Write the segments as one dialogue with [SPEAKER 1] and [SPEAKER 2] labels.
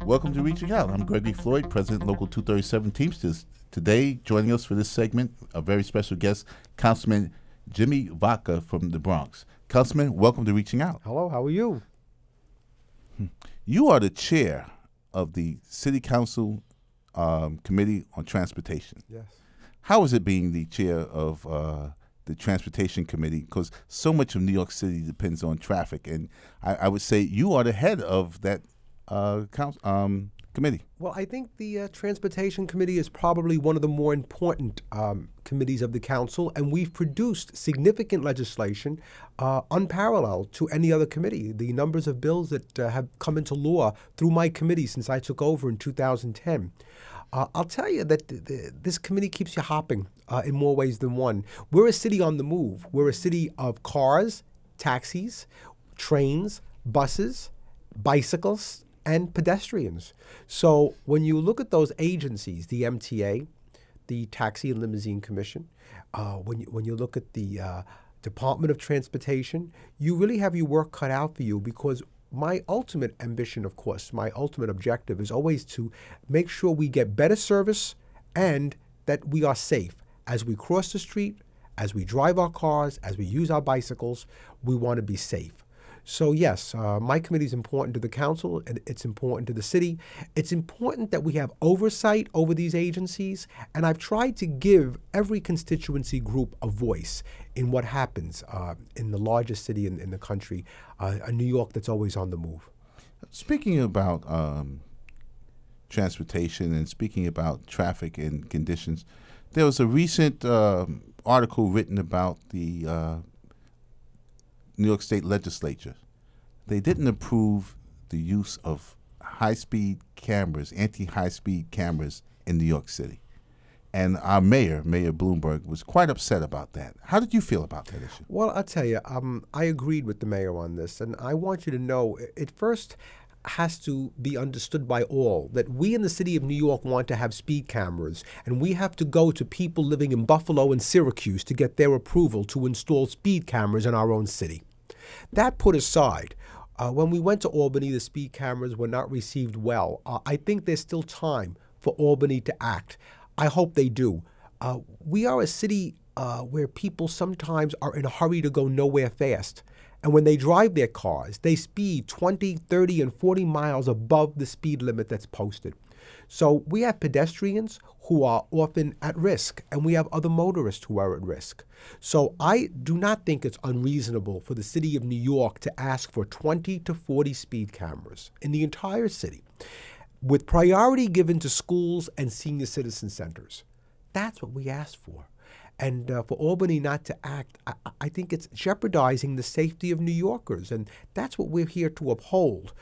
[SPEAKER 1] Welcome to Reaching Out. I'm Gregory Floyd, President Local 237 Teamsters. Today, joining us for this segment, a very special guest, Councilman Jimmy Vacca from the Bronx. Councilman, welcome to Reaching Out.
[SPEAKER 2] Hello, how are you?
[SPEAKER 1] You are the chair of the City Council Committee on Transportation.
[SPEAKER 2] Yes.
[SPEAKER 1] How is it being the chair of the Transportation Committee? Because so much of New York City depends on traffic, and I would say you are the head of that committee.
[SPEAKER 2] Well, I think the Transportation Committee is probably one of the more important committees of the council, and we've produced significant legislation unparalleled to any other committee. The numbers of bills that have come into law through my committee since I took over in 2010. I'll tell you that this committee keeps you hopping in more ways than one. We're a city on the move. We're a city of cars, taxis, trains, buses, bicycles, and pedestrians. So when you look at those agencies, the MTA, the Taxi and Limousine Commission, when you look at the Department of Transportation, you really have your work cut out for you, because my ultimate ambition, of course, my ultimate objective is always to make sure we get better service and that we are safe. As we cross the street, as we drive our cars, as we use our bicycles, we want to be safe. So yes, my committee is important to the council, and it's important to the city. It's important that we have oversight over these agencies, and I've tried to give every constituency group a voice in what happens in the largest city in the country, New York, that's always on the move.
[SPEAKER 1] Speaking about transportation and speaking about traffic and conditions, there was a recent article written about the New York State Legislature. They didn't approve the use of high-speed cameras, anti-high-speed cameras in New York City. And our mayor, Mayor Bloomberg, was quite upset about that. How did you feel about that issue?
[SPEAKER 2] Well, I'll tell you, I agreed with the mayor on this, and I want you to know, it first has to be understood by all that we in the city of New York want to have speed cameras, and we have to go to people living in Buffalo and Syracuse to get their approval to install speed cameras in our own city. That put aside, when we went to Albany, the speed cameras were not received well. I think there's still time for Albany to act. I hope they do. We are a city where people sometimes are in a hurry to go nowhere fast. And when they drive their cars, they speed 20, 30, and 40 miles above the speed limit that's posted. So we have pedestrians who are often at risk, and we have other motorists who are at risk. So I do not think it's unreasonable for the city of New York to ask for 20 to 40 speed cameras in the entire city, with priority given to schools and senior citizen centers. That's what we asked for. And for Albany not to act, I think it's jeopardizing the safety of New Yorkers, and that's what we're here to uphold.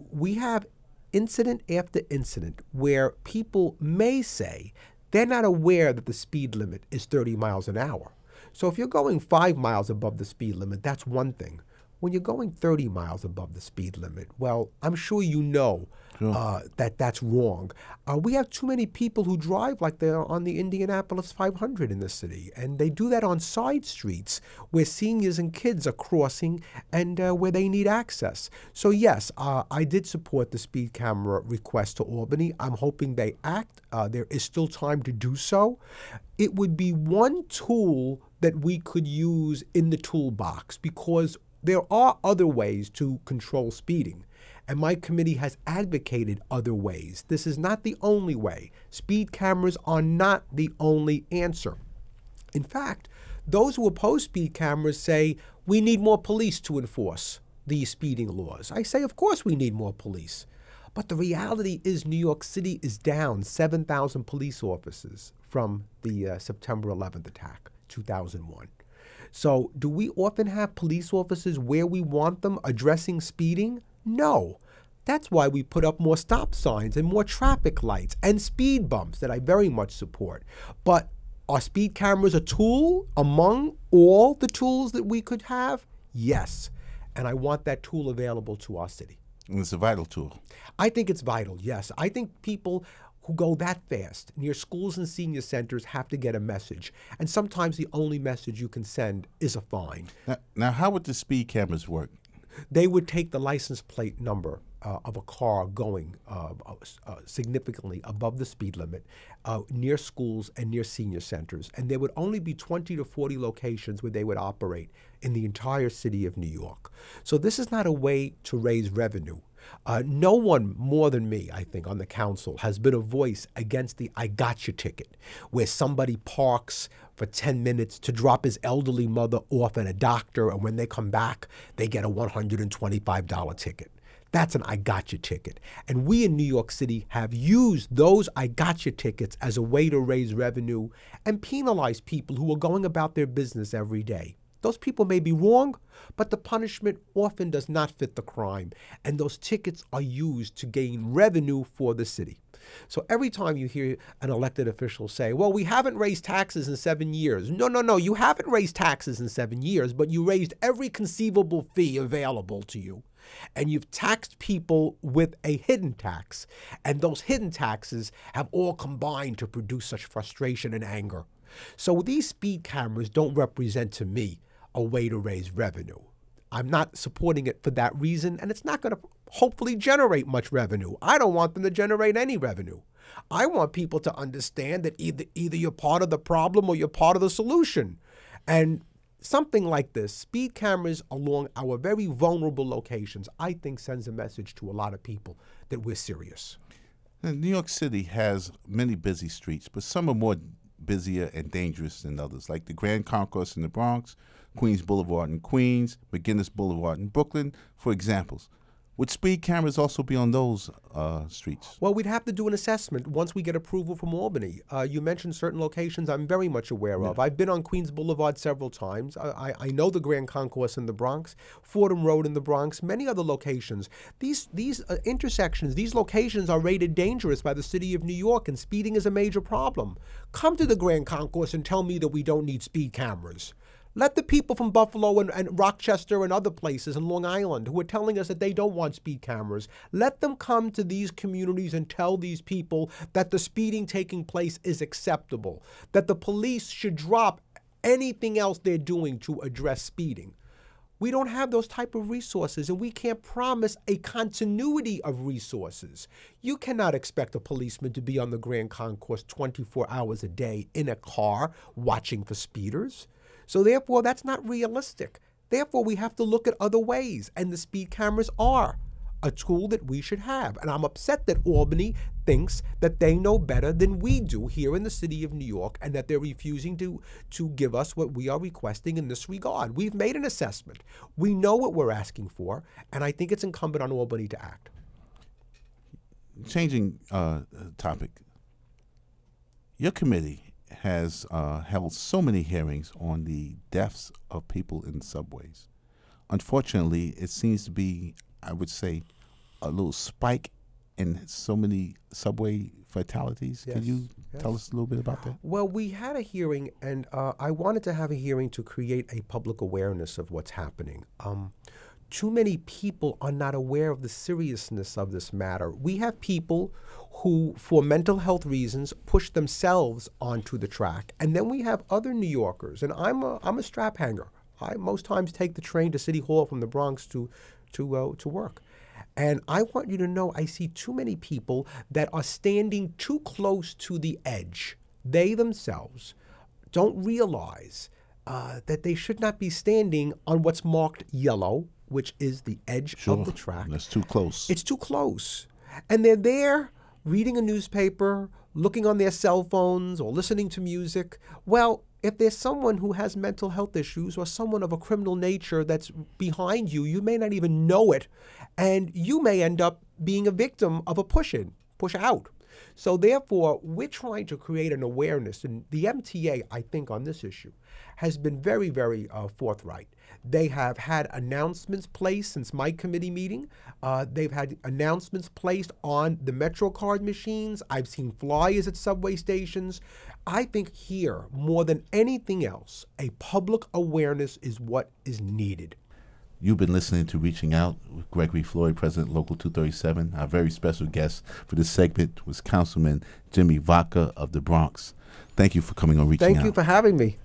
[SPEAKER 2] We have incident after incident where people may say they're not aware that the speed limit is 30 miles an hour. So if you're going 5 miles above the speed limit, that's one thing. When you're going 30 miles above the speed limit, well, I'm sure you know that that's wrong. We have too many people who drive like they're on the Indianapolis 500 in the city, and they do that on side streets where seniors and kids are crossing and where they need access. So yes, I did support the speed camera request to Albany. I'm hoping they act. There is still time to do so. It would be one tool that we could use in the toolbox, because there are other ways to control speeding, and my committee has advocated other ways. This is not the only way. Speed cameras are not the only answer. In fact, those who oppose speed cameras say we need more police to enforce these speeding laws. I say, of course we need more police. But the reality is New York City is down 7,000 police officers from the September 11th attack, 2001. So do we often have police officers where we want them addressing speeding? No. That's why we put up more stop signs and more traffic lights and speed bumps that I very much support. But are speed cameras a tool among all the tools that we could have? Yes. And I want that tool available to our city.
[SPEAKER 1] And it's a vital tool.
[SPEAKER 2] I think it's vital, yes. I think people who go that fast near schools and senior centers have to get a message. And sometimes the only message you can send is a fine.
[SPEAKER 1] Now, how would the speed cameras work?
[SPEAKER 2] They would take the license plate number of a car going significantly above the speed limit near schools and near senior centers. And there would only be 20 to 40 locations where they would operate in the entire city of New York. So this is not a way to raise revenue. No one more than me, I think, on the council has been a voice against the I gotcha ticket, where somebody parks for 10 minutes to drop his elderly mother off at a doctor, and when they come back, they get a $125 ticket. That's an I gotcha ticket. And we in New York City have used those I gotcha tickets as a way to raise revenue and penalize people who are going about their business every day. Those people may be wrong, but the punishment often does not fit the crime, and those tickets are used to gain revenue for the city. So every time you hear an elected official say, well, we haven't raised taxes in 7 years. No, you haven't raised taxes in 7 years, but you raised every conceivable fee available to you. And you've taxed people with a hidden tax, and those hidden taxes have all combined to produce such frustration and anger. So these speed cameras don't represent to me a way to raise revenue. I'm not supporting it for that reason, and it's not going to hopefully generate much revenue. I don't want them to generate any revenue. I want people to understand that either you're part of the problem or you're part of the solution. And something like this, speed cameras along our very vulnerable locations, I think sends a message to a lot of people that we're serious.
[SPEAKER 1] New York City has many busy streets, but some are more busier and dangerous than others, like the Grand Concourse in the Bronx, Queens Boulevard in Queens, McGinnis Boulevard in Brooklyn, for examples. Would speed cameras also be on those streets?
[SPEAKER 2] Well, we'd have to do an assessment once we get approval from Albany. You mentioned certain locations I'm very much aware of. I've been on Queens Boulevard several times. I know the Grand Concourse in the Bronx, Fordham Road in the Bronx, many other locations. These intersections, these locations are rated dangerous by the city of New York, and speeding is a major problem. Come to the Grand Concourse and tell me that we don't need speed cameras. Let the people from Buffalo and Rochester and other places in Long Island who are telling us that they don't want speed cameras, let them come to these communities and tell these people that the speeding taking place is acceptable, that the police should drop anything else they're doing to address speeding. We don't have those type of resources, and we can't promise a continuity of resources. You cannot expect a policeman to be on the Grand Concourse 24 hours a day in a car watching for speeders. So therefore, that's not realistic. Therefore, we have to look at other ways, and the speed cameras are a tool that we should have. And I'm upset that Albany thinks that they know better than we do here in the city of New York, and that they're refusing to give us what we are requesting in this regard. We've made an assessment. We know what we're asking for, and I think it's incumbent on Albany to act.
[SPEAKER 1] Changing topic, your committee has held so many hearings on the deaths of people in subways. Unfortunately, it seems to be, I would say, a little spike in so many subway fatalities.
[SPEAKER 2] Yes.
[SPEAKER 1] Can you tell us a little bit about that?
[SPEAKER 2] Well, we had a hearing, and I wanted to have a hearing to create a public awareness of what's happening. Too many people are not aware of the seriousness of this matter. We have people who, for mental health reasons, push themselves onto the track. And then we have other New Yorkers, and I'm a strap hanger. I most times take the train to City Hall from the Bronx to work. And I want you to know I see too many people that are standing too close to the edge. They themselves don't realize that they should not be standing on what's marked yellow, which is the edge of the track.
[SPEAKER 1] That's too close.
[SPEAKER 2] It's too close. And they're there reading a newspaper, looking on their cell phones, or listening to music. Well, if there's someone who has mental health issues or someone of a criminal nature that's behind you, you may not even know it, and you may end up being a victim of a push out. So therefore, we're trying to create an awareness, and the MTA, I think, on this issue has been very, very forthright. They have had announcements placed since my committee meeting. They've had announcements placed on the MetroCard machines. I've seen flyers at subway stations. I think here, more than anything else, a public awareness is what is needed.
[SPEAKER 1] You've been listening to Reaching Out with Gregory Floyd, President Local 237. Our very special guest for this segment was Councilman Jimmy Vacca of the Bronx. Thank you for coming on Reaching Out.
[SPEAKER 2] Thank you for having me.